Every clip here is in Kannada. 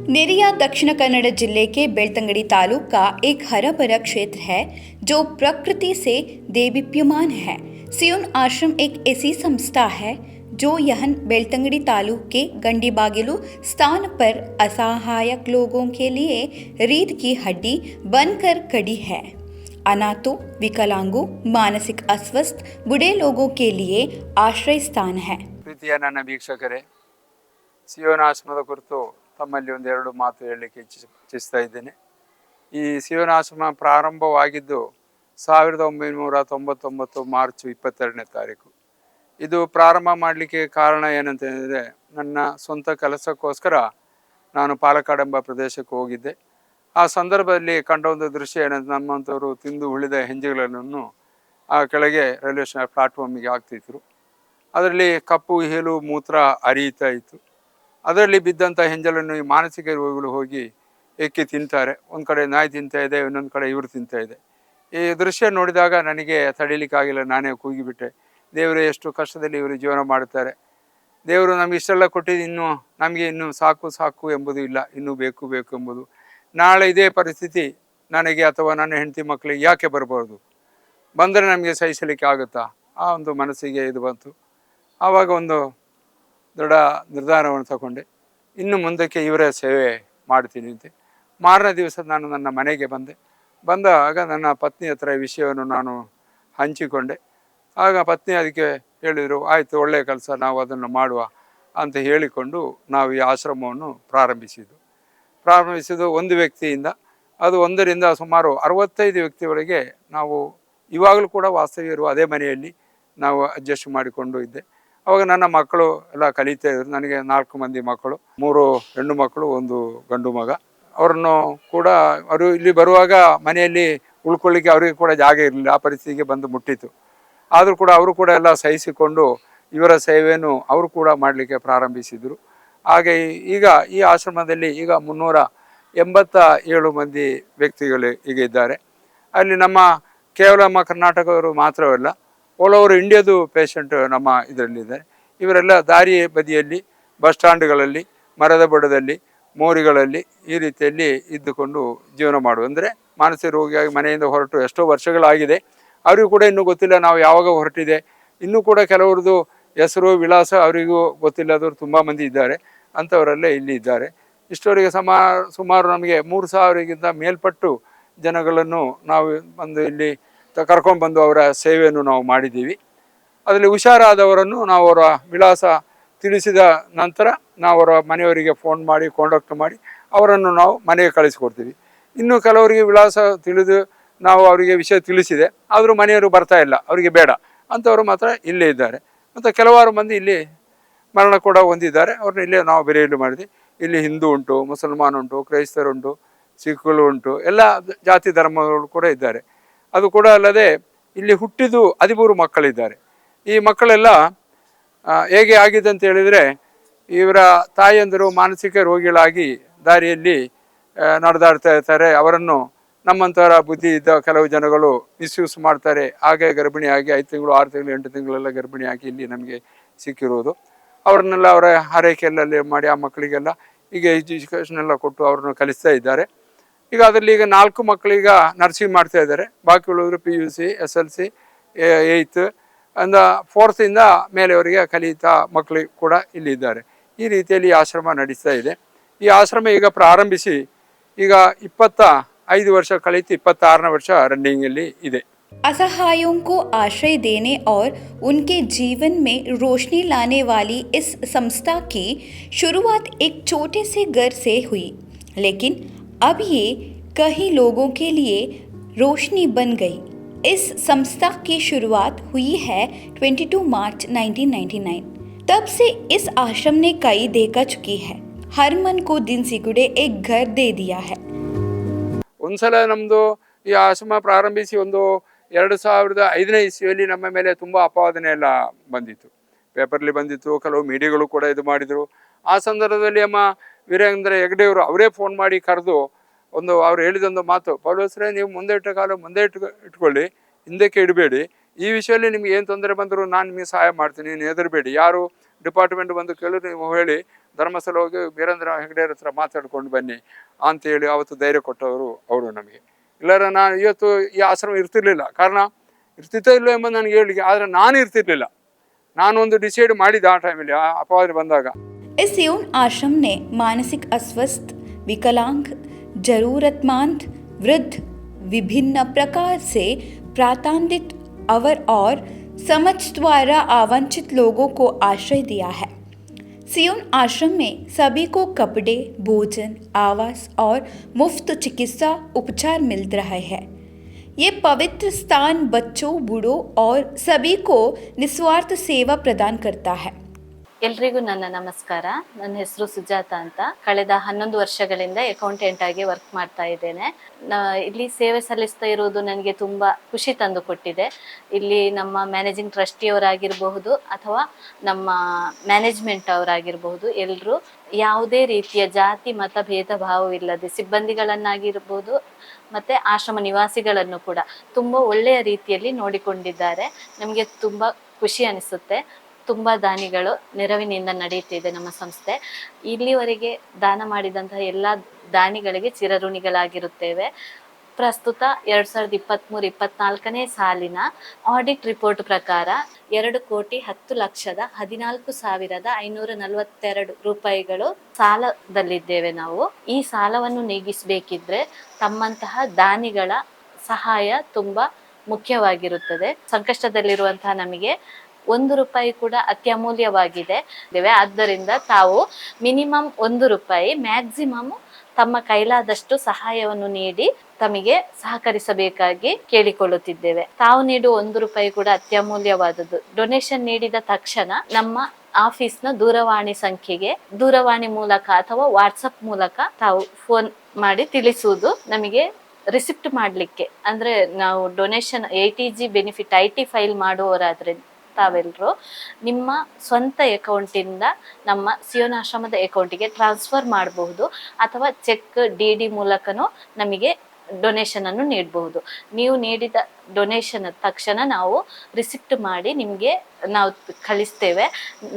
नेरिया दक्षिण कन्नड़ जिले के बेलतंगड़ी तालुक का एक हरा भरा क्षेत्र है जो प्रकृति से देदीप्यमान है। सियोन आश्रम एक ऐसी संस्था है जो यह बेलतंगड़ी तालुक के गंडीबागिलु स्थान पर असहायक लोगों के लिए रीढ़ की हड्डी बनकर खड़ी है। अनाथों, विकलांगों, मानसिक अस्वस्थ, बूढ़े लोगों के लिए आश्रय स्थान है। ಪ್ರೀತಿಯ ನನ್ನ ವೀಕ್ಷಕರೇ, ಸಿಯೋನ್ ಆಶ್ರಮದ ಕುರಿತು ತಮ್ಮಲ್ಲಿ ಒಂದೆರಡು ಮಾತು ಹೇಳಲಿಕ್ಕೆ ಇಚ್ಛಿಸ್ತಾ ಇದ್ದೇನೆ. ಈ ಸಿಯೋನ್ ಆಶ್ರಮ ಪ್ರಾರಂಭವಾಗಿದ್ದು 1999 ಮಾರ್ಚ್ 22ನೇ ತಾರೀಕು. ಇದು ಪ್ರಾರಂಭ ಮಾಡಲಿಕ್ಕೆ ಕಾರಣ ಏನಂತ ಹೇಳಿದರೆ, ನನ್ನ ಸ್ವಂತ ಕೆಲಸಕ್ಕೋಸ್ಕರ ನಾನು ಪಾಲಕ್ಕಾಡ್ ಎಂಬ ಪ್ರದೇಶಕ್ಕೆ ಹೋಗಿದ್ದೆ. ಆ ಸಂದರ್ಭದಲ್ಲಿ ಕಂಡ ಒಂದು ದೃಶ್ಯ ಏನಂತ, ನಮ್ಮಂಥವರು ತಿಂದು ಉಳಿದ ಹೆಂಜೆಗಳನ್ನು ಆ ಕೆಳಗೆ ರೈಲ್ವೆ ಸ್ಟೇಷನ್ ಪ್ಲಾಟ್ಫಾರ್ಮಿಗೆ ಹಾಕ್ತಿದ್ರು. ಅದರಲ್ಲಿ ಕಪ್ಪು ಹೇಲು ಮೂತ್ರ ಹರಿಯುತ್ತಾ ಇತ್ತು. ಅದರಲ್ಲಿ ಬಿದ್ದಂಥ ಹೆಂಜಲನ್ನು ಈ ಮಾನಸಿಕ ರೋಗಿಗಳು ಹೋಗಿ ಎಕ್ಕಿ ತಿಂತಾರೆ. ಒಂದು ಕಡೆ ನಾಯಿ ತಿಂತಾ ಇದೆ, ಇನ್ನೊಂದು ಕಡೆ ಇವರು ತಿಂತಾ ಇದೆ. ಈ ದೃಶ್ಯ ನೋಡಿದಾಗ ನನಗೆ ತಡೀಲಿಕ್ಕಾಗಿಲ್ಲ, ನಾನೇ ಕೂಗಿಬಿಟ್ಟೆ, ದೇವರು ಎಷ್ಟು ಕಷ್ಟದಲ್ಲಿ ಇವರು ಜೀವನ ಮಾಡುತ್ತಾರೆ. ದೇವರು ನಮಗೆ ಇಷ್ಟೆಲ್ಲ ಕೊಟ್ಟಿದ್ದು, ನಮಗೆ ಇನ್ನೂ ಸಾಕು ಸಾಕು ಎಂಬುದು ಇಲ್ಲ, ಇನ್ನೂ ಬೇಕು ಬೇಕು ಎಂಬುದು. ನಾಳೆ ಇದೇ ಪರಿಸ್ಥಿತಿ ನನಗೆ ಅಥವಾ ನನ್ನ ಹೆಂಡತಿ ಮಕ್ಕಳಿಗೆ ಯಾಕೆ ಬರಬಾರ್ದು, ಬಂದರೆ ನಮಗೆ ಸಹಿಸಲಿಕ್ಕೆ ಆಗುತ್ತಾ? ಆ ಒಂದು ಮನಸ್ಸಿಗೆ ಇದು ಬಂತು. ಆವಾಗ ಒಂದು ದೊಡ್ಡ ನಿರ್ಧಾರವನ್ನು ತಗೊಂಡೆ, ಇನ್ನು ಮುಂದಕ್ಕೆ ಇವರೇ ಸೇವೆ ಮಾಡ್ತೀನಿ ಅಂತ. ಮಾರನೇ ದಿವಸ ನಾನು ನನ್ನ ಮನೆಗೆ ಬಂದಾಗ ನನ್ನ ಪತ್ನಿ ಹತ್ರ ಈ ವಿಷಯವನ್ನು ನಾನು ಹಂಚಿಕೊಂಡೆ. ಆಗ ಪತ್ನಿ ಅದಕ್ಕೆ ಹೇಳಿದರು, ಆಯಿತು, ಒಳ್ಳೆಯ ಕೆಲಸ, ನಾವು ಅದನ್ನು ಮಾಡುವ ಅಂತ ಹೇಳಿಕೊಂಡು ನಾವು ಈ ಆಶ್ರಮವನ್ನು ಪ್ರಾರಂಭಿಸಿದ್ದು ಒಂದು ವ್ಯಕ್ತಿಯಿಂದ. ಅದು ಒಂದರಿಂದ ಸುಮಾರು 65 ವ್ಯಕ್ತಿಯವರೆಗೆ ನಾವು ಇವಾಗಲೂ ಕೂಡ ವಾಸ್ತವ್ಯ ಇರುವ ಅದೇ ಮನೆಯಲ್ಲಿ ನಾವು ಅಡ್ಜಸ್ಟ್ ಮಾಡಿಕೊಂಡು ಇದ್ದೆ. ಅವಾಗ ನನ್ನ ಮಕ್ಕಳು ಎಲ್ಲ ಕಲಿತಾ ಇದ್ರು. ನನಗೆ 4 ಮಂದಿ ಮಕ್ಕಳು, 3 ಹೆಣ್ಣು ಮಕ್ಕಳು, 1 ಗಂಡು ಮಗ. ಅವರನ್ನು ಕೂಡ ಅವರು ಇಲ್ಲಿ ಬರುವಾಗ ಮನೆಯಲ್ಲಿ ಉಳ್ಕೊಳ್ಳಿಕ್ಕೆ ಅವರಿಗೆ ಕೂಡ ಜಾಗ ಇರಲಿಲ್ಲ, ಆ ಪರಿಸ್ಥಿತಿಗೆ ಬಂದು ಮುಟ್ಟಿತು. ಆದರೂ ಕೂಡ ಅವರು ಕೂಡ ಎಲ್ಲ ಸಹಿಸಿಕೊಂಡು ಇವರ ಸೇವೆಯನ್ನು ಅವರು ಕೂಡ ಮಾಡಲಿಕ್ಕೆ ಪ್ರಾರಂಭಿಸಿದರು. ಹಾಗೆ ಈಗ ಈ ಆಶ್ರಮದಲ್ಲಿ ಈಗ 387 ಮಂದಿ ವ್ಯಕ್ತಿಗಳು ಈಗ ಇದ್ದಾರೆ. ಅಲ್ಲಿ ನಮ್ಮ ಕೇವಲ ನಮ್ಮ ಕರ್ನಾಟಕದವರು ಮಾತ್ರವಲ್ಲ, ಆಲ್ ಓವರ್ ಇಂಡಿಯಾದು ಪೇಷಂಟ್ ನಮ್ಮ ಇದರಲ್ಲಿದ್ದಾರೆ. ಇವರೆಲ್ಲ ದಾರಿ ಬದಿಯಲ್ಲಿ, ಬಸ್ ಸ್ಟ್ಯಾಂಡ್ಗಳಲ್ಲಿ, ಮರದ ಬುಡದಲ್ಲಿ, ಮೋರಿಗಳಲ್ಲಿ ಈ ರೀತಿಯಲ್ಲಿ ಇದ್ದುಕೊಂಡು ಜೀವನ ಮಾಡುವುದು. ಅಂದರೆ ಮಾನಸಿಕ ರೋಗಿಯಾಗಿ ಮನೆಯಿಂದ ಹೊರಟು ಎಷ್ಟೋ ವರ್ಷಗಳಾಗಿದೆ. ಅವರಿಗೂ ಕೂಡ ಇನ್ನೂ ಗೊತ್ತಿಲ್ಲ ನಾವು ಯಾವಾಗ ಹೊರಟಿದೆ. ಇನ್ನೂ ಕೂಡ ಕೆಲವ್ರದ್ದು ಹೆಸರು ವಿಳಾಸ ಅವರಿಗೂ ಗೊತ್ತಿಲ್ಲದವರು ತುಂಬ ಮಂದಿ ಇದ್ದಾರೆ. ಅಂಥವರೆಲ್ಲ ಇಲ್ಲಿ ಇದ್ದಾರೆ. ಇಷ್ಟವರೆಗೆ ಸುಮಾರು ನಮಗೆ 3000ಗಿಂತ ಮೇಲ್ಪಟ್ಟು ಜನಗಳನ್ನು ನಾವು ಬಂದು ಇಲ್ಲಿ ಕರ್ಕೊಂಡು ಬಂದು ಅವರ ಸೇವೆಯನ್ನು ನಾವು ಮಾಡಿದ್ದೀವಿ. ಅದರಲ್ಲಿ ಹುಷಾರಾದವರನ್ನು ನಾವು ಅವರ ವಿಳಾಸ ತಿಳಿಸಿದ ನಂತರ ನಾವು ಅವರ ಮನೆಯವರಿಗೆ ಫೋನ್ ಮಾಡಿ ಕಾಂಟ್ಯಾಕ್ಟ್ ಮಾಡಿ ಅವರನ್ನು ನಾವು ಮನೆಗೆ ಕಳಿಸಿಕೊಡ್ತೀವಿ. ಇನ್ನು ಕೆಲವರಿಗೆ ವಿಳಾಸ ತಿಳಿದು ನಾವು ಅವರಿಗೆ ವಿಷಯ ತಿಳಿಸಿದೆ, ಆದರೂ ಮನೆಯವರು ಬರ್ತಾ ಇಲ್ಲ, ಅವರಿಗೆ ಬೇಡ ಅಂಥವರು ಮಾತ್ರ ಇಲ್ಲೇ ಇದ್ದಾರೆ. ಮತ್ತು ಕೆಲವಾರು ಮಂದಿ ಇಲ್ಲಿ ಮರಣ ಕೂಡ ಹೊಂದಿದ್ದಾರೆ. ಅವ್ರನ್ನ ಇಲ್ಲೇ ನಾವು ಬೆರೆಯಲು ಮಾಡಿದ್ವಿ. ಇಲ್ಲಿ ಹಿಂದೂ ಉಂಟು, ಮುಸಲ್ಮಾನ್ ಉಂಟು, ಕ್ರೈಸ್ತರುಂಟು, ಸಿಖ್ಗಳು ಉಂಟು, ಎಲ್ಲ ಜಾತಿ ಧರ್ಮಗಳು ಕೂಡ ಇದ್ದಾರೆ. ಅದು ಕೂಡ ಅಲ್ಲದೆ ಇಲ್ಲಿ ಹುಟ್ಟಿದ್ದು 13 ಮಕ್ಕಳಿದ್ದಾರೆ. ಈ ಮಕ್ಕಳೆಲ್ಲ ಹೇಗೆ ಆಗಿದೆ ಅಂತ ಹೇಳಿದರೆ, ಇವರ ತಾಯಿಯಂದರು ಮಾನಸಿಕ ರೋಗಿಗಳಾಗಿ ದಾರಿಯಲ್ಲಿ ನಡೆದಾಡ್ತಾ ಇರ್ತಾರೆ. ಅವರನ್ನು ನಮ್ಮಂಥವರ ಬುದ್ಧಿ ಇದ್ದ ಕೆಲವು ಜನಗಳು ಮಿಸ್ಯೂಸ್ ಮಾಡ್ತಾರೆ. ಹಾಗೆ ಗರ್ಭಿಣಿಯಾಗಿ 5 ತಿಂಗಳು, 6 ತಿಂಗಳು, 8 ತಿಂಗಳೆಲ್ಲ ಗರ್ಭಿಣಿಯಾಗಿ ಇಲ್ಲಿ ನಮಗೆ ಸಿಕ್ಕಿರುವುದು. ಅವ್ರನ್ನೆಲ್ಲ ಅವರ ಆರೈಕೆಯಲ್ಲಿ ಮಾಡಿ ಆ ಮಕ್ಕಳಿಗೆಲ್ಲ ಈಗ ಎಜುಕೇಷನ್ ಎಲ್ಲ ಕೊಟ್ಟು ಅವ್ರನ್ನ ಕಲಿಸ್ತಾ ಇದ್ದಾರೆ. ಈಗ ಅದರಲ್ಲಿ ಈಗ 4 ಮಕ್ಕಳೀಗ ನರ್ಸಿಂಗ್ ಮಾಡ್ತಾ ಇದ್ದಾರೆ. ಬಾಕಿ ಉಳಿದ್ರು PUC, SLC, 8th ಅಂದ 4th ಇಂದ ಮೇಲೆಯವರಿಗೆ ಕಲಿತಾ ಮಕ್ಕಳು ಕೂಡ ಇಲ್ಲಿ ಇದ್ದಾರೆ. ಈ ರೀತಿಯಲ್ಲಿ ಆಶ್ರಮ ನಡೆಸ್ತಾ ಇದೆ. ಈ ಆಶ್ರಮ ಈಗ ಪ್ರಾರಂಭಿಸಿ ಈಗ 25 ವರ್ಷ ಕಳೆಯಿತು, 26ನೇ ವರ್ಷ ರನ್ನಿಂಗಲ್ಲಿ ಇದೆ. असहायों को आश्रय देने और उनके जीवन में रोशनी लाने वाली इस संस्था की शुरुआत एक छोटे से घर से हुई, लेकिन अब ये कई लोगों के लिए रोशनी बन गई। इस संस्था की शुरुआत हुई है 22 मार्च 1999। तब से इस आश्रम ने कई देखा चुकी है। हर मन को दिन सिकुड़े एक घर दे दिया है। ಒಂದ್ಸಲ ನಮ್ಮದು ಈ ಆಶ್ರಮ ಪ್ರಾರಂಭಿಸಿ 2005ನೇ ಇಸ್ವಿಯಲ್ಲಿ ನಮ್ಮ ಮೇಲೆ ತುಂಬ ಅಪವಾದನೆ ಎಲ್ಲ ಬಂದಿತ್ತು, ಪೇಪರ್ಲಿ ಬಂದಿತ್ತು, ಕೆಲವು ಮೀಡಿಯಾಗಳು ಕೂಡ ಇದು ಮಾಡಿದರು. ಆ ಸಂದರ್ಭದಲ್ಲಿ ಅಮ್ಮ ವೀರೇಂದ್ರ ಹೆಗ್ಡೆಯವರು ಅವರೇ ಫೋನ್ ಮಾಡಿ ಕರೆದು ಅವ್ರು ಹೇಳಿದೊಂದು ಮಾತು, ಪೌಲೋಸ್ರೇ, ನೀವು ಮುಂದೆ ಇಟ್ಟ ಕಾಲ ಮುಂದೆ ಇಟ್ಕೊಳ್ಳಿ, ಹಿಂದಕ್ಕೆ ಇಡಬೇಡಿ. ಈ ವಿಷಯದಲ್ಲಿ ನಿಮ್ಗೆ ಏನು ತೊಂದರೆ ಬಂದರೂ ನಾನು ನಿಮಗೆ ಸಹಾಯ ಮಾಡ್ತೀನಿ, ನೀವು ಹೆದರಬೇಡಿ. ಯಾರು ಡಿಪಾರ್ಟ್ಮೆಂಟ್ ಬಂದು ಕೇಳಿದ್ರು, ನೀವು ಹೇಳಿ ಧರ್ಮಸ್ಥಳ ಹೋಗಿ ವೀರೇಂದ್ರ ಹೆಗ್ಡೆಯವ್ರ ಹತ್ರ ಮಾತಾಡ್ಕೊಂಡು ಬನ್ನಿ ಅಂತೇಳಿ ಅವತ್ತು ಧೈರ್ಯ ಕೊಟ್ಟವರು ಅವರು ನಮಗೆ. ಇಲ್ಲಾರ ನಾನು ಇವತ್ತು ಈ ಆಶ್ರಮ ಇರ್ತಿರ್ಲಿಲ್ಲ. ಕಾರಣ ಇರ್ತಿತ್ತೋ ಇಲ್ಲೋ ಎಂಬುದು ನನಗೆ ಹೇಳಲಿಕ್ಕೆ, ಆದರೆ ನಾನು ಇರ್ತಿರ್ಲಿಲ್ಲ. ನಾನು ಒಂದು ಡಿಸೈಡ್ ಮಾಡಿದ್ದೆ ಆ ಟೈಮಲ್ಲಿ, ಆ ಅಪವಾದ ಬಂದಾಗ. इस यौन आश्रम ने मानसिक अस्वस्थ, विकलांग, जरूरतमंद, वृद्ध, विभिन्न प्रकार से प्रांतान्वित अवर और समझ द्वारा आवंचित लोगों को आश्रय दिया है। सियोन आश्रम में सभी को कपड़े, भोजन, आवास और मुफ्त चिकित्सा उपचार मिल रहे हैं। ये पवित्र स्थान बच्चों, बूढ़ों और सभी को निस्वार्थ सेवा प्रदान करता है। ಎಲ್ರಿಗೂ ನನ್ನ ನಮಸ್ಕಾರ. ನನ್ನ ಹೆಸರು ಸುಜಾತ ಅಂತ. ಕಳೆದ 11 ವರ್ಷಗಳಿಂದ ಅಕೌಂಟೆಂಟ್ ಆಗಿ ವರ್ಕ್ ಮಾಡ್ತಾ ಇದ್ದೇನೆ. ಇಲ್ಲಿ ಸೇವೆ ಸಲ್ಲಿಸ್ತಾ ಇರೋದು ನನಗೆ ತುಂಬ ಖುಷಿ ತಂದು ಕೊಟ್ಟಿದೆ. ಇಲ್ಲಿ ನಮ್ಮ ಮ್ಯಾನೇಜಿಂಗ್ ಟ್ರಸ್ಟಿಯವರಾಗಿರಬಹುದು ಅಥವಾ ನಮ್ಮ ಮ್ಯಾನೇಜ್ಮೆಂಟ್ ಅವರಾಗಿರಬಹುದು, ಎಲ್ಲರೂ ಯಾವುದೇ ರೀತಿಯ ಜಾತಿ ಮತ ಭೇದ ಭಾವವಿಲ್ಲದೆ ಸಿಬ್ಬಂದಿಗಳನ್ನಾಗಿರ್ಬೋದು ಮತ್ತು ಆಶ್ರಮ ನಿವಾಸಿಗಳನ್ನು ಕೂಡ ತುಂಬ ಒಳ್ಳೆಯ ರೀತಿಯಲ್ಲಿ ನೋಡಿಕೊಂಡಿದ್ದಾರೆ. ನಮಗೆ ತುಂಬ ಖುಷಿ ಅನಿಸುತ್ತೆ. ತುಂಬ ದಾನಿಗಳು ನೆರವಿನಿಂದ ನಡೆಯುತ್ತಿದೆ ನಮ್ಮ ಸಂಸ್ಥೆ. ಇಲ್ಲಿವರೆಗೆ ದಾನ ಮಾಡಿದಂತಹ ಎಲ್ಲ ದಾನಿಗಳಿಗೆ ಚಿರಋಣಿಗಳಾಗಿರುತ್ತೇವೆ. ಪ್ರಸ್ತುತ 2023-24ನೇ ಸಾಲಿನ ಆಡಿಟ್ ರಿಪೋರ್ಟ್ ಪ್ರಕಾರ 2,10,14,542 ರೂಪಾಯಿಗಳು ಸಾಲದಲ್ಲಿದ್ದೇವೆ ನಾವು. ಈ ಸಾಲವನ್ನು ನೀಗಿಸಬೇಕಿದ್ರೆ ತಮ್ಮಂತಹ ದಾನಿಗಳ ಸಹಾಯ ತುಂಬ ಮುಖ್ಯವಾಗಿರುತ್ತದೆ. ಸಂಕಷ್ಟದಲ್ಲಿರುವಂತಹ ನಮಗೆ 1 ರೂಪಾಯಿ ಕೂಡ ಅತ್ಯಮೂಲ್ಯವಾಗಿದೆ. ಆದ್ದರಿಂದ ತಾವು ಮಿನಿಮಮ್ 1 ರೂಪಾಯಿ, ಮ್ಯಾಕ್ಸಿಮಮ್ ತಮ್ಮ ಕೈಲಾದಷ್ಟು ಸಹಾಯವನ್ನು ನೀಡಿ ತಮಗೆ ಸಹಕರಿಸಬೇಕಾಗಿ ಕೇಳಿಕೊಳ್ಳುತ್ತಿದ್ದೇವೆ. ತಾವು ನೀಡುವ 1 ರೂಪಾಯಿ ಕೂಡ ಅತ್ಯಮೂಲ್ಯವಾದದ್ದು. ಡೊನೇಷನ್ ನೀಡಿದ ತಕ್ಷಣ ನಮ್ಮ ಆಫೀಸ್ನ ದೂರವಾಣಿ ಸಂಖ್ಯೆಗೆ ದೂರವಾಣಿ ಮೂಲಕ ಅಥವಾ ವಾಟ್ಸಪ್ ಮೂಲಕ ತಾವು ಫೋನ್ ಮಾಡಿ ತಿಳಿಸುವುದು ನಮಗೆ ರಿಸಿಪ್ಟ್ ಮಾಡಲಿಕ್ಕೆ. ಅಂದರೆ ನಾವು donation ATG benefit IT file ಮಾಡುವವರಾದ್ರೆ ತಾವೆಲ್ಲರೂ ನಿಮ್ಮ ಸ್ವಂತ ಅಕೌಂಟಿಂದ ನಮ್ಮ ಸಿಯೋನ್ ಆಶ್ರಮದ ಅಕೌಂಟಿಗೆ ಟ್ರಾನ್ಸ್ಫರ್ ಮಾಡಬಹುದು ಅಥವಾ ಚೆಕ್ DD ಮೂಲಕನೂ ನಮಗೆ ಡೊನೇಷನ್ ಅನ್ನು ನೀಡಬಹುದು. ನೀವು ನೀಡಿದ ಡೊನೇಷನ್ ತಕ್ಷಣ ನಾವು ರಿಸಿಪ್ಟ್ ಮಾಡಿ ನಿಮಗೆ ನಾವು ಕಳಿಸ್ತೇವೆ.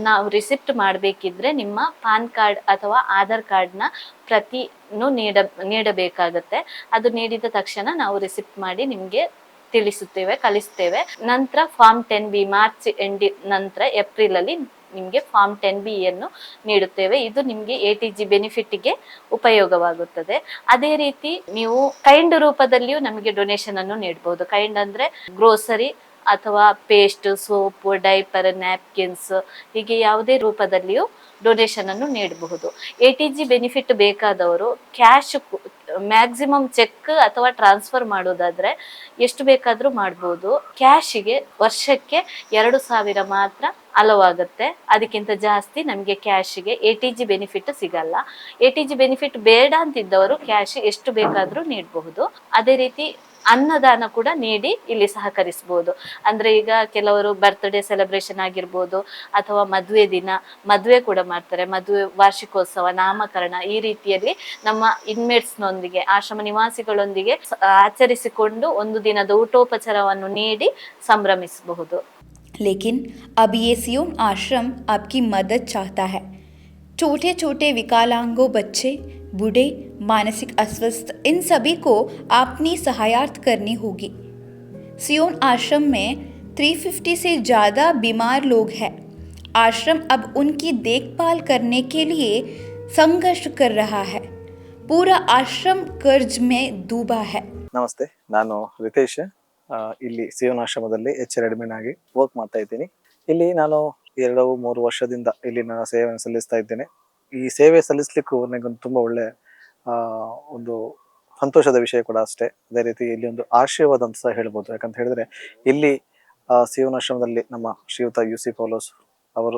ನಾವು ರಿಸಿಪ್ಟ್ ಮಾಡಬೇಕಿದ್ರೆ ನಿಮ್ಮ ಪಾನ್ ಕಾರ್ಡ್ ಅಥವಾ ಆಧಾರ್ ಕಾರ್ಡ್ನ ಪ್ರತಿನೂ ನೀಡಬೇಕಾಗತ್ತೆ. ಅದು ನೀಡಿದ ತಕ್ಷಣ ನಾವು ರಿಸಿಪ್ಟ್ ಮಾಡಿ ನಿಮಗೆ ತಿಳಿಸುತ್ತೇವೆ, ಕಳಿಸ್ತೇವೆ. ನಂತರ ಫಾರ್ಮ್ 10B ಮಾರ್ಚ್ ನಂತರ ಏಪ್ರಿಲ್ ಅಲ್ಲಿ ನಿಮಗೆ ಫಾರ್ಮ್ 10B ಯನ್ನು ನೀಡುತ್ತೇವೆ. ಇದು ನಿಮಗೆ ATG ಬೆನಿಫಿಟ್ಗೆ ಉಪಯೋಗವಾಗುತ್ತದೆ. ಅದೇ ರೀತಿ ನೀವು ಕೈಂಡ್ ರೂಪದಲ್ಲಿಯೂ ನಮಗೆ ಡೊನೇಷನ್ ಅನ್ನು ನೀಡಬಹುದು. ಕೈಂಡ್ ಅಂದ್ರೆ ಗ್ರೋಸರಿ ಅಥವಾ ಪೇಸ್ಟ್, ಸೋಪ್, ಡೈಪರ್, ನ್ಯಾಪ್ಕಿನ್ಸ್, ಹೀಗೆ ಯಾವುದೇ ರೂಪದಲ್ಲಿಯೂ ಡೊನೇಷನ್ ಅನ್ನು ನೀಡಬಹುದು. ATG ಬೆನಿಫಿಟ್ ಬೇಕಾದವರು ಕ್ಯಾಶ್ ಮ್ಯಾಕ್ಸಿಮಮ್ ಚೆಕ್ ಅಥವಾ ಟ್ರಾನ್ಸ್ಫರ್ ಮಾಡೋದಾದ್ರೆ ಎಷ್ಟು ಬೇಕಾದ್ರೂ ಮಾಡ್ಬೋದು. ಕ್ಯಾಶಿಗೆ ವರ್ಷಕ್ಕೆ 2,000 ಮಾತ್ರ ಅಲವಾಗುತ್ತೆ. ಅದಕ್ಕಿಂತ ಜಾಸ್ತಿ ನಮಗೆ ಕ್ಯಾಶಿಗೆ ATG ಬೆನಿಫಿಟ್ ಸಿಗಲ್ಲ. ATG ಬೆನಿಫಿಟ್ ಬೇಡ ಅಂತಿದ್ದವರು ಕ್ಯಾಶ್ ಎಷ್ಟು ಬೇಕಾದ್ರೂ ನೀಡಬಹುದು. ಅದೇ ರೀತಿ ಅನ್ನದಾನ ಕೂಡ ನೀಡಿ ಇಲ್ಲಿ ಸಹಕರಿಸಬಹುದು. ಅಂದ್ರೆ ಈಗ ಕೆಲವರು ಬರ್ತ್ಡೇ ಸೆಲೆಬ್ರೇಷನ್ ಆಗಿರ್ಬೋದು ಅಥವಾ ಮದುವೆ ದಿನ, ಮದುವೆ ಕೂಡ ಮಾಡ್ತಾರೆ, ಮದುವೆ ವಾರ್ಷಿಕೋತ್ಸವ, ನಾಮಕರಣ, ಈ ರೀತಿಯಲ್ಲಿ ನಮ್ಮ ಇನ್ಮೇಟ್ಸ್ನೊಂದಿಗೆ ಆಶ್ರಮ ನಿವಾಸಿಗಳೊಂದಿಗೆ ಆಚರಿಸಿಕೊಂಡು ಒಂದು ದಿನದ ಊಟೋಪಚಾರವನ್ನು ನೀಡಿ ಸಂಭ್ರಮಿಸಬಹುದು. लेकिन अब ये सियोन आश्रम आपकी मदद चाहता है। छोटे छोटे विकलांगों, बच्चे, बूढ़े, मानसिक अस्वस्थ, इन सभी को अपनी सहायता करनी होगी। सियोन आश्रम में 350 से ज़्यादा बीमार लोग हैं। आश्रम अब उनकी देखभाल करने के लिए संघर्ष कर रहा है। पूरा आश्रम कर्ज में डूबा है। ನಮಸ್ತೆ, ನಾನು ರಿತೇಶ್. ಇಲ್ಲಿ ಸಿಯೋನ್ ಆಶ್ರಮದಲ್ಲಿ HR ಅಡ್ಮಿನ್ ಆಗಿ ವರ್ಕ್ ಮಾಡ್ತಾ ಇದ್ದೀನಿ. ಇಲ್ಲಿ ನಾನು 2-3 ವರ್ಷದಿಂದ ಇಲ್ಲಿ ನನ್ನ ಸೇವೆಯನ್ನು ಸಲ್ಲಿಸ್ತಾ ಇದ್ದೇನೆ. ಈ ಸೇವೆ ಸಲ್ಲಿಸ್ಲಿಕ್ಕೂ ನನಗೊಂದು ತುಂಬ ಒಳ್ಳೆ ಒಂದು ಸಂತೋಷದ ವಿಷಯ ಕೂಡ ಅಷ್ಟೇ. ಅದೇ ರೀತಿ ಇಲ್ಲಿ ಒಂದು ಆಶೀರ್ವಾದ ಅಂತ ಸಹ ಹೇಳ್ಬೋದು. ಯಾಕಂತ ಹೇಳಿದ್ರೆ ಇಲ್ಲಿ ಸಿಯೋನ್ ಆಶ್ರಮದಲ್ಲಿ ನಮ್ಮ ಶ್ರೀಯುತ UC ಪೌಲೋಸ್ ಅವರು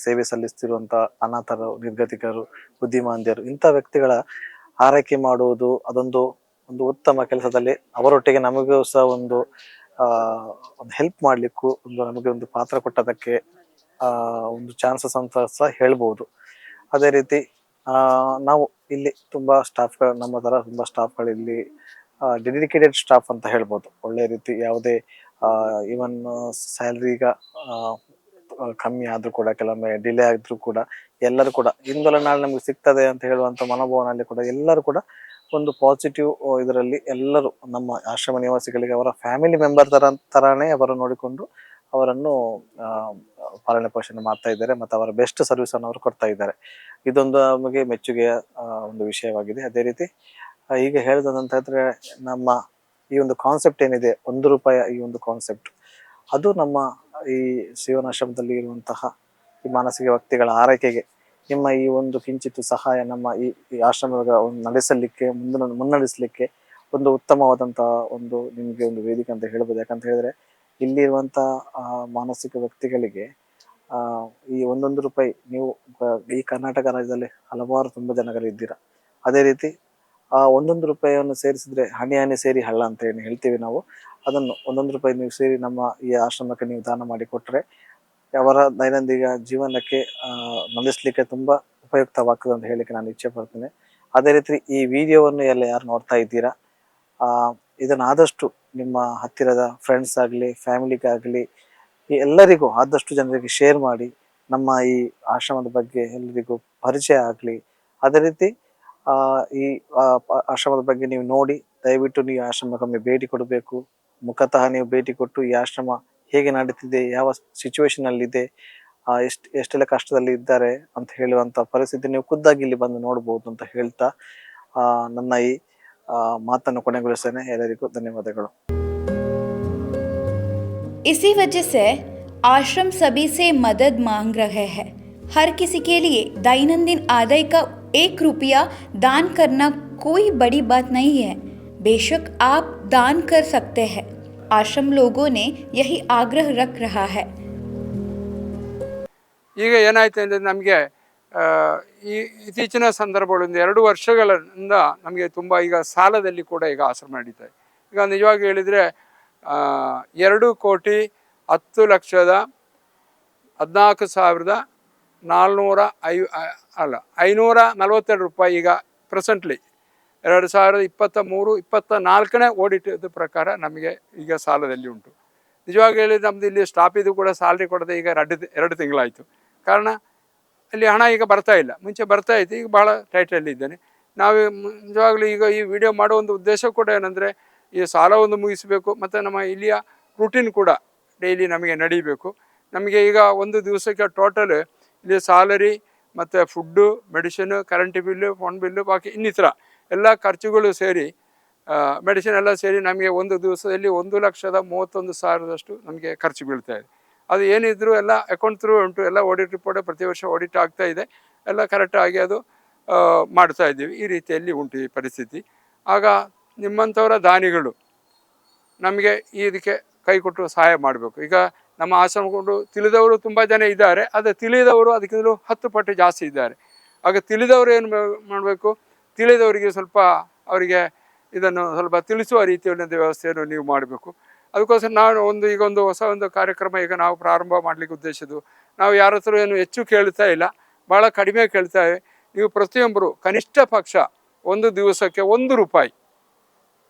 ಸೇವೆ ಸಲ್ಲಿಸ್ತಿರುವಂಥ ಅನಾಥರು, ನಿರ್ಗತಿಕರು, ಬುದ್ಧಿಮಾಂದ್ಯರು, ಇಂಥ ವ್ಯಕ್ತಿಗಳ ಆರೈಕೆ ಮಾಡುವುದು ಅದೊಂದು ಉತ್ತಮ ಕೆಲಸದಲ್ಲಿ ಅವರೊಟ್ಟಿಗೆ ನಮಗೂ ಸಹ ಒಂದು ಹೆಲ್ಪ್ ಮಾಡ್ಲಿಕ್ಕೂ ನಮಗೆ ಒಂದು ಪಾತ್ರ ಕೊಟ್ಟದಕ್ಕೆ ಒಂದು ಚಾನ್ಸಸ್ ಅಂತ ಸಹ ಹೇಳ್ಬೋದು. ಅದೇ ರೀತಿ ನಾವು ಇಲ್ಲಿ ತುಂಬಾ ಸ್ಟಾಫ್ಗಳು, ನಮ್ಮ ತರ ತುಂಬಾ ಸ್ಟಾಫ್ಗಳು ಇಲ್ಲಿ ಡೆಡಿಕೇಟೆಡ್ ಸ್ಟಾಫ್ ಅಂತ ಹೇಳ್ಬೋದು. ಒಳ್ಳೆ ರೀತಿ ಯಾವುದೇ ಈವನ್ ಸ್ಯಾಲ್ರಿ ಈಗ ಕಮ್ಮಿ ಆದ್ರೂ ಕೂಡ, ಕೆಲವೊಮ್ಮೆ ಡಿಲೇ ಆದ್ರೂ ಕೂಡ ಎಲ್ಲರೂ ಕೂಡ ಇಂದಲ್ಲ ನಾಳೆ ನಮ್ಗೆ ಸಿಗ್ತದೆ ಅಂತ ಹೇಳುವಂತ ಮನೋಭಾವನಲ್ಲಿ ಕೂಡ ಎಲ್ಲರೂ ಕೂಡ ಒಂದು ಪಾಸಿಟಿವ್ ಇದರಲ್ಲಿ ಎಲ್ಲರೂ ನಮ್ಮ ಆಶ್ರಮ ನಿವಾಸಿಗಳಿಗೆ ಅವರ ಫ್ಯಾಮಿಲಿ ಮೆಂಬರ್ ತರಾನೇ ಅವರು ನೋಡಿಕೊಂಡು ಅವರನ್ನು ಪಾಲನೆ ಪೋಷಣೆ ಮಾಡ್ತಾ ಇದ್ದಾರೆ ಮತ್ತು ಅವರ ಬೆಸ್ಟ್ ಸರ್ವಿಸ್ ಅನ್ನು ಅವರು ಕೊಡ್ತಾ ಇದ್ದಾರೆ. ಇದೊಂದು ನಮಗೆ ಮೆಚ್ಚುಗೆಯ ಒಂದು ವಿಷಯವಾಗಿದೆ. ಅದೇ ರೀತಿ ಈಗ ಹೇಳಿದಂತ ಹೇಳಿದ್ರೆ ನಮ್ಮ ಈ ಒಂದು ಕಾನ್ಸೆಪ್ಟ್ ಏನಿದೆ, ₹1 ಈ ಒಂದು ಕಾನ್ಸೆಪ್ಟ್, ಅದು ನಮ್ಮ ಈ ಸೇವನಾಶ್ರಮದಲ್ಲಿ ಇರುವಂತಹ ಈ ಮಾನಸಿಕ ವ್ಯಕ್ತಿಗಳ ಆರೈಕೆಗೆ ನಿಮ್ಮ ಈ ಒಂದು ಕಿಂಚಿತ್ತು ಸಹಾಯ ನಮ್ಮ ಈ ಆಶ್ರಮದ ಒಂದು ನಡೆಸಲಿಕ್ಕೆ ಮುನ್ನಡೆಸಲಿಕ್ಕೆ ಒಂದು ಉತ್ತಮವಾದಂತಹ ಒಂದು ನಿಮಗೆ ಒಂದು ವೇದಿಕೆ ಅಂತ ಹೇಳ್ಬೋದು. ಯಾಕಂತ ಹೇಳಿದ್ರೆ ಇಲ್ಲಿರುವಂತಹ ಮಾನಸಿಕ ವ್ಯಕ್ತಿಗಳಿಗೆ ಈ ₹1 ನೀವು ಈ ಕರ್ನಾಟಕ ರಾಜ್ಯದಲ್ಲಿ ಹಲವಾರು ತುಂಬ ಜನಗಳಿದ್ದೀರಾ. ಅದೇ ರೀತಿ ಆ ₹1 ಸೇರಿಸಿದ್ರೆ ಹನಿ ಹನಿ ಸೇರಿ ಹಳ್ಳ ಅಂತ ಏನು ಹೇಳ್ತೀವಿ ನಾವು, ಅದನ್ನು ₹1 ನೀವು ಸೇರಿ ನಮ್ಮ ಈ ಆಶ್ರಮಕ್ಕೆ ನೀವು ದಾನ ಮಾಡಿ ಕೊಟ್ಟರೆ ಅವರ ದೈನಂದಿನ ಜೀವನಕ್ಕೆ ನಡೆಸಲಿಕ್ಕೆ ತುಂಬಾ ಉಪಯುಕ್ತವಾಗ್ತದೆ ಅಂತ ಹೇಳಿಕ್ಕೆ ನಾನು ಇಚ್ಛೆ ಪಡ್ತೇನೆ. ಅದೇ ರೀತಿ ಈ ವಿಡಿಯೋವನ್ನು ಎಲ್ಲ ಯಾರು ನೋಡ್ತಾ ಇದ್ದೀರಾ, ಇದನ್ನ ಆದಷ್ಟು ನಿಮ್ಮ ಹತ್ತಿರದ ಫ್ರೆಂಡ್ಸ್ ಆಗಲಿ ಫ್ಯಾಮಿಲಿಗಾಗಲಿ ಎಲ್ಲರಿಗೂ ಆದಷ್ಟು ಜನರಿಗೆ ಶೇರ್ ಮಾಡಿ ನಮ್ಮ ಈ ಆಶ್ರಮದ ಬಗ್ಗೆ ಎಲ್ಲರಿಗೂ ಪರಿಚಯ ಆಗಲಿ. ಅದೇ ರೀತಿ ಈ ಆಶ್ರಮದ ಬಗ್ಗೆ ನೀವು ನೋಡಿ ದಯವಿಟ್ಟು ನೀವು ಆಶ್ರಮಕ್ಕೊಮ್ಮೆ ಭೇಟಿ ಕೊಡಬೇಕು. ಮುಖತಃ ನೀವು ಭೇಟಿ ಕೊಟ್ಟು ಈ ಆಶ್ರಮ ಹೇಗೆ ನಡೀತಿದೆ, ಯಾವ ಸಿಚುವೇಶನ್ ಅಲ್ಲಿ ಇದೆ, ಎಷ್ಟೆಲ್ಲ ಕಷ್ಟದಲ್ಲಿ ಇದ್ದಾರೆ ಅಂತ ಹೇಳುವಂತ ಪರಿಸ್ಥಿತಿ ನೀವು ಖುದ್ದಾಗಿ ಇಲ್ಲಿ ಬಂದು ನೋಡಬಹುದು ಅಂತ ಹೇಳ್ತಾ ನನ್ನ ಈ ಮಾತನ್ನು ಕೊನೆಗೊಳಿಸ್ತೇನೆ. ಎಲ್ಲರಿಗೂ ಧನ್ಯವಾದಗಳು. इसी वजह से आश्रम सभी से मदद मांग रहे हैं. हर किसी के लिए दैनंदिन आदाय का ₹1 दान करना कोई बड़ी बात नहीं है. बेशक आप दान कर सकते हैं. आश्रम लोगों ने यही आग्रह रख रहा है. ಈಗ ಏನಾಯ್ತು ಅಂದರೆ ನಮಗೆ ಈ ಇತ್ತೀಚಿನ ಸಂದರ್ಭಗಳಿಂದ 2 ವರ್ಷಗಳಿಂದ ನಮಗೆ ತುಂಬ ಈಗ ಸಾಲದಲ್ಲಿ ಕೂಡ ಈಗ ಆಶ್ರಮ ನಡೀತಾ ಇದೆ. ಈಗ ನಿಜವಾಗಿ ಹೇಳಿದರೆ 2,10,14,542 ಈಗ ಪ್ರೆಸೆಂಟ್ಲಿ 2023-24ನೇ ಆಡಿಟ್ ಪ್ರಕಾರ ನಮಗೆ ಈಗ ಸಾಲದಲ್ಲಿ ಉಂಟು. ನಿಜವಾಗಿ ಹೇಳಿದ್ರೆ ನಮ್ಮದು ಇಲ್ಲಿ ಸ್ಟಾಫಿದು ಕೂಡ ಸ್ಯಾಲ್ರಿ ಕೊಡದೆ ಈಗ 2 ತಿಂಗಳಾಯಿತು. ಕಾರಣ ಅಲ್ಲಿ ಹಣ ಈಗ ಬರ್ತಾ ಇಲ್ಲ. ಮುಂಚೆ ಬರ್ತಾ ಇತ್ತು, ಈಗ ಭಾಳ ಟೈಟಲ್ಲಿ ಇದ್ದೇನೆ. ನಾವು ನಿಜವಾಗ್ಲೂ ಈಗ ಈ ವಿಡಿಯೋ ಮಾಡೋ ಒಂದು ಉದ್ದೇಶ ಕೂಡ ಏನಂದರೆ ಈ ಸಾಲವನ್ನು ಮುಗಿಸಬೇಕು ಮತ್ತು ನಮ್ಮ ಇಲ್ಲಿಯ ರೂಟೀನ್ ಕೂಡ ಡೈಲಿ ನಮಗೆ ನಡೀಬೇಕು. ನಮಗೆ ಈಗ ಒಂದು ದಿವಸಕ್ಕೆ ಟೋಟಲ್ ಇಲ್ಲಿ ಸ್ಯಾಲರಿ ಮತ್ತು food, medicine, current bill, phone bill, ಬಾಕಿ ಇನ್ನಿತರ ಎಲ್ಲ ಖರ್ಚುಗಳು ಸೇರಿ ಮೆಡಿಸಿನ್ ಎಲ್ಲ ಸೇರಿ ನಮಗೆ ಒಂದು ದಿವಸದಲ್ಲಿ 1,31,000 ನಮಗೆ ಖರ್ಚು ಬೀಳ್ತಾ ಇದೆ. ಅದು ಏನಿದ್ರು ಎಲ್ಲ ಅಕೌಂಟ್ ಥ್ರೂ ಉಂಟು, ಎಲ್ಲ ಆಡಿಟ್ ರಿಪೋರ್ಟ್ ಪ್ರತಿ ವರ್ಷ ಆಡಿಟ್ ಆಗ್ತಾ ಇದೆ, ಎಲ್ಲ ಕರೆಕ್ಟಾಗಿ ಅದು ಮಾಡ್ತಾ ಇದ್ದೀವಿ. ಈ ರೀತಿಯಲ್ಲಿ ಉಂಟು ಈ ಪರಿಸ್ಥಿತಿ. ಆಗ ನಿಮ್ಮಂಥವರ ದಾನಿಗಳು ನಮಗೆ ಇದಕ್ಕೆ ಕೈ ಕೊಟ್ಟು ಸಹಾಯ ಮಾಡಬೇಕು. ಈಗ ನಮ್ಮ ಆಶ್ರಮಕೊಂಡು ತಿಳಿದವರು ತುಂಬ ಜನ ಇದ್ದಾರೆ, ಆದರೆ ತಿಳಿದವರು ಅದಕ್ಕಿಂತಲೂ 10 ಪಟ್ಟು ಜಾಸ್ತಿ ಇದ್ದಾರೆ. ಆಗ ತಿಳಿದವರು ಏನು ಮಾಡಬೇಕು, ತಿಳಿದವರಿಗೆ ಸ್ವಲ್ಪ ಅವರಿಗೆ ಇದನ್ನು ಸ್ವಲ್ಪ ತಿಳಿಸುವ ರೀತಿಯಲ್ಲಿ ವ್ಯವಸ್ಥೆಯನ್ನು ನೀವು ಮಾಡಬೇಕು. ಅದಕ್ಕೋಸ್ಕರ ನಾನು ಈಗ ಒಂದು ಹೊಸ ಒಂದು ಕಾರ್ಯಕ್ರಮ ಈಗ ನಾವು ಪ್ರಾರಂಭ ಮಾಡಲಿಕ್ಕೆ ಉದ್ದೇಶಿದ್ದು. ನಾವು ಯಾರ ಹತ್ರ ಏನು ಹೆಚ್ಚು ಕೇಳ್ತಾ ಇಲ್ಲ, ಭಾಳ ಕಡಿಮೆ ಕೇಳ್ತಾವೆ. ನೀವು ಪ್ರತಿಯೊಬ್ಬರು ಕನಿಷ್ಠ ಪಕ್ಷ ಒಂದು ದಿವಸಕ್ಕೆ ₹1,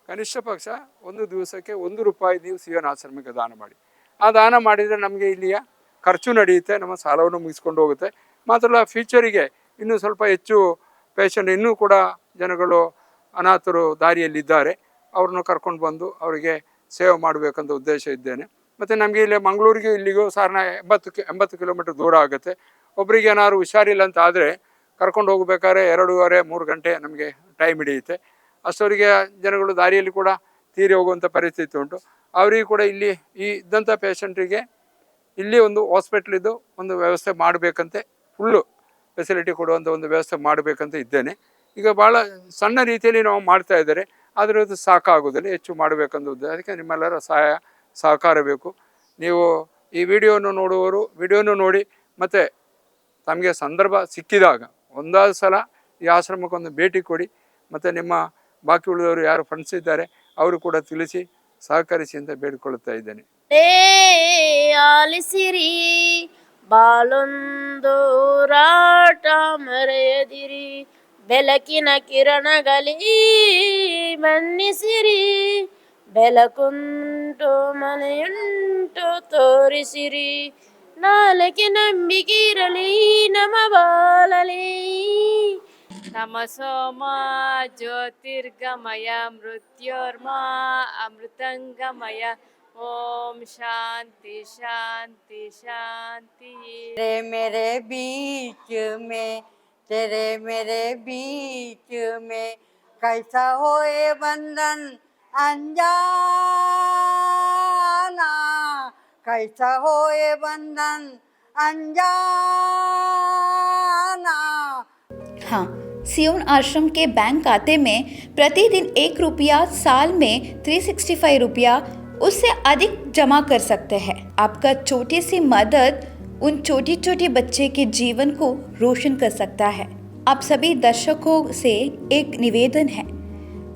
ಕನಿಷ್ಠ ಪಕ್ಷ ಒಂದು ದಿವಸಕ್ಕೆ ₹1 ನೀವು ಸಿಯೋನ್ ಆಶ್ರಮಕ್ಕೆ ದಾನ ಮಾಡಿ. ಆ ದಾನ ಮಾಡಿದರೆ ನಮಗೆ ಇಲ್ಲಿಯ ಖರ್ಚು ನಡೆಯುತ್ತೆ, ನಮ್ಮ ಸಾಲವನ್ನು ಮುಗಿಸ್ಕೊಂಡು ಹೋಗುತ್ತೆ. ಮಾತ್ರ ಫ್ಯೂಚರಿಗೆ ಇನ್ನೂ ಸ್ವಲ್ಪ ಹೆಚ್ಚು ಪೇಷಂಟ್, ಇನ್ನೂ ಕೂಡ ಜನಗಳು ಅನಾಥರು ದಾರಿಯಲ್ಲಿದ್ದಾರೆ, ಅವ್ರನ್ನ ಕರ್ಕೊಂಡು ಬಂದು ಅವರಿಗೆ ಸೇವೆ ಮಾಡಬೇಕಂತ ಉದ್ದೇಶ ಇದ್ದೇನೆ. ಮತ್ತು ನಮಗೆ ಇಲ್ಲಿ ಮಂಗಳೂರಿಗೆ ಇಲ್ಲಿಗೂ ಸಾಧಾರಣ 80 ಕಿಲೋಮೀಟರ್ ದೂರ ಆಗುತ್ತೆ. ಒಬ್ಬರಿಗೆ ಏನಾದ್ರು ಹುಷಾರಿಲ್ಲ ಅಂತ ಆದರೆ ಕರ್ಕೊಂಡು ಹೋಗಬೇಕಾದ್ರೆ 2.5-3 ಗಂಟೆ ನಮಗೆ ಟೈಮ್ ಹಿಡಿಯುತ್ತೆ. ಅಷ್ಟವರಿಗೆ ಜನಗಳು ದಾರಿಯಲ್ಲಿ ಕೂಡ ತೀರಿ ಹೋಗುವಂಥ ಪರಿಸ್ಥಿತಿ ಉಂಟು. ಅವರಿಗೆ ಕೂಡ ಇಲ್ಲಿ ಈ ಇದ್ದಂಥ ಪೇಷಂಟಿಗೆ ಇಲ್ಲಿ ಒಂದು ಹಾಸ್ಪಿಟ್ಲಿದ್ದು ಒಂದು ವ್ಯವಸ್ಥೆ ಮಾಡಬೇಕಂತೆ, ಫುಲ್ಲು ಫೆಸಿಲಿಟಿ ಕೊಡುವಂಥ ಒಂದು ವ್ಯವಸ್ಥೆ ಮಾಡಬೇಕಂತ ಇದ್ದೇನೆ. ಈಗ ಭಾಳ ಸಣ್ಣ ರೀತಿಯಲ್ಲಿ ನಾವು ಮಾಡ್ತಾ ಇದ್ದಾರೆ, ಆದರೆ ಅದು ಸಾಕಾಗೋದಿಲ್ಲ, ಹೆಚ್ಚು ಮಾಡಬೇಕಂತ ಉದ್ದೇಶ. ಅದಕ್ಕೆ ನಿಮ್ಮೆಲ್ಲರ ಸಹಕಾರ ಬೇಕು. ನೀವು ಈ ವಿಡಿಯೋವನ್ನು ನೋಡುವವರು ವಿಡಿಯೋನು ನೋಡಿ, ಮತ್ತು ತಮಗೆ ಸಂದರ್ಭ ಸಿಕ್ಕಿದಾಗ ಒಂದಾದ ಸಲ ಈ ಆಶ್ರಮಕ್ಕೊಂದು ಭೇಟಿ ಕೊಡಿ. ಮತ್ತು ನಿಮ್ಮ ಬಾಕಿ ಉಳಿದವರು ಯಾರು ಫ್ರೆಂಡ್ಸ್ ಇದ್ದಾರೆ ಅವರು ಕೂಡ ತಿಳಿಸಿ ಸಹಕರಿಸಿ ಅಂತ ಬೇಡಿಕೊಳ್ಳುತ್ತಾ ಇದ್ದೇನೆ. ಆಲಿಸಿರಿ ಬಾಳೊಂದು ರಾಟ ಮರೆಯದಿರಿ, ಬೆಳಕಿನ ಕಿರಣಗಲಿ ಬಣ್ಣಿಸಿರಿ, ಬೆಳಕುಂಟು ಮನೆಯುಂಟು ತೋರಿಸಿರಿ, ನಾಲಕ್ಕೆ ನಂಬಿಕಿರಲಿ ನಮ ಬಾಳಲಿ. ತಮಸೋಮ ಜ್ಯೋತಿರ್ಗಮಯ ಮೃತ್ಯೋರ್ಮಾ ಅಮೃತಂಗಮಯ. ಓಂ ಶಾಂತಿ ಶಾಂತಿ ಶಾಂತಿ. मेरे बीच में तेरे मेरे बीच में कैसा हो ये बंधन अनजाना, कैसा हो ये बंधन अनजाना. हाँ, सियोन आश्रम के बैंक खाते में प्रतिदिन 1 रुपया, साल में 365 रुपया, उससे अधिक जमा कर सकते हैं. आपका छोटी सी मदद उन छोटी छोटी बच्चे के जीवन को रोशन कर सकता है. आप सभी दर्शकों से एक निवेदन है,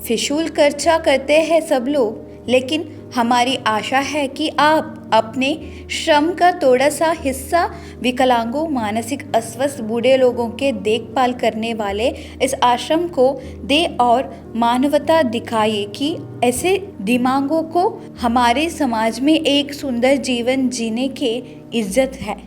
फिजूल खर्चा करते हैं सब लोग, लेकिन हमारी आशा है कि आप अपने श्रम का थोड़ा सा हिस्सा विकलांगों, मानसिक अस्वस्थ बूढ़े लोगों के देखभाल करने वाले इस आश्रम को दे और मानवता दिखाइए कि ऐसे दिमागों को हमारे समाज में एक सुंदर जीवन जीने की इज्जत है.